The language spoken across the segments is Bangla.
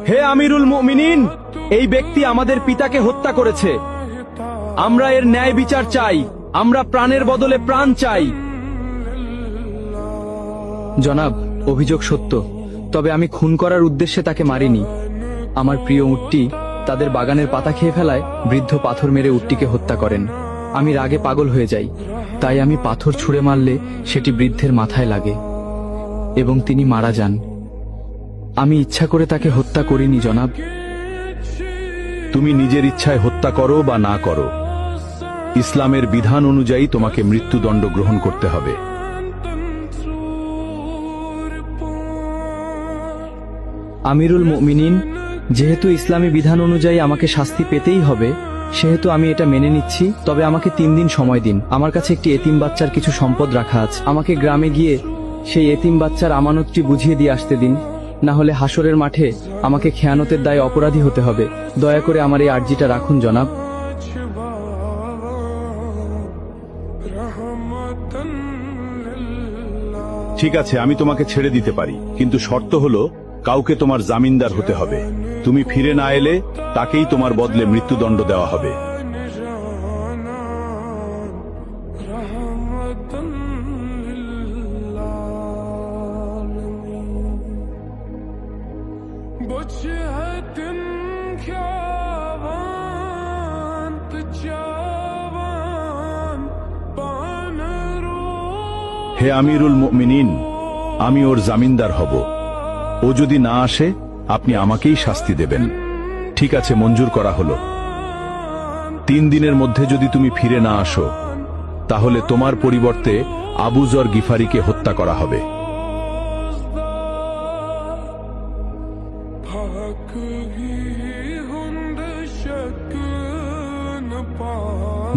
হে আমিরুল মুমিনিন, এই ব্যক্তি আমাদের পিতাকে হত্যা করেছে। আমরা এর ন্যায় বিচার চাই। আমরা প্রাণের বদলে প্রাণ চাই। জনাব, অভিযোগ সত্য, তবে আমি খুন করার উদ্দেশ্যে তাকে মারিনি। আমার প্রিয় উটটি তাদের বাগানের পাতা খেয়ে ফেলায় বৃদ্ধ পাথর মেরে উটটিকে হত্যা করেন। আমি রাগে পাগল হয়ে যাই, তাই আমি পাথর ছুঁড়ে মারলে সেটি বৃদ্ধের মাথায় লাগে এবং তিনি মারা যান। আমি ইচ্ছা করে তাকে হত্যা করিনি জনাব। তুমি নিজের ইচ্ছায় হত্যা করো বা না করো, ইসলামের বিধান অনুযায়ী তোমাকে মৃত্যুদণ্ড গ্রহণ করতে হবে। আমিরুল মুমিনিন, যেহেতু ইসলামী বিধান অনুযায়ী আমাকে শাস্তি পেতেই হবে, সেহেতু আমি এটা মেনে নিচ্ছি। তবে আমাকে 3 দিন সময় দিন। আমার কাছে একটি এতিম বাচ্চার কিছু সম্পদ রাখা আছে। আমাকে গ্রামে গিয়ে সেই এতিম বাচ্চার আমানতটি বুঝিয়ে দিয়ে আসতে দিন, না হলে হাসরের মাঠে আমাকে খেয়ানতের দায়ে অপরাধী হতে হবে। দয়া করে আমার এই আর্জিটা রাখুন জনাব। ঠিক আছে, আমি তোমাকে ছেড়ে দিতে পারি, কিন্তু শর্ত হলো কাউকে তোমার জামিনদার হতে হবে। তুমি ফিরে না এলে তাকেই তোমার বদলে মৃত্যুদণ্ড দেওয়া হবে। হে আমিরুল মুমিনিন, আমি ওর জামিনদার হব। ও যদি না আসে আপনি আমাকেই শাস্তি দেবেন। ঠিক আছে, মঞ্জুর করা হলো। 3 দিনের মধ্যে যদি তুমি ফিরে না আসো, তাহলে তোমার পরিবর্তে আবু যর গিফারিকে হত্যা করা হবে।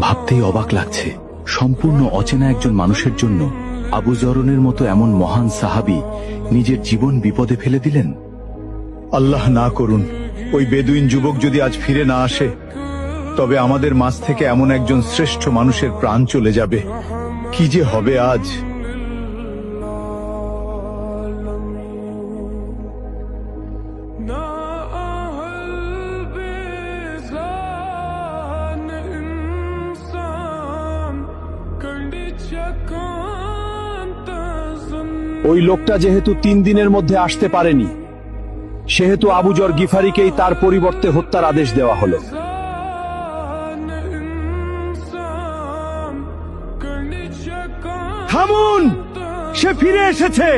ভাবতেই অবাক লাগছে, সম্পূর্ণ অচেনা একজন মানুষের জন্য আবু যরনের মতো এমন মহান সাহাবী নিজের জীবন বিপদে ফেলে দিলেন। আল্লাহ না করুন ওই বেদুইন যুবক যদি আজ ফিরে না আসে, তবে আমাদের মাঝ থেকে এমন একজন শ্রেষ্ঠ মানুষের প্রাণ চলে যাবে। কি যে হবে আজ। ওই লোকটা যেহেতু 3 দিনের মধ্যে আসতে পারেনি, সেহেতু আবু যর গিফারিকেই তার পরিবর্তে হত্যার আদেশ দেওয়া হলো। থামুন, সে ফিরে এসেছে।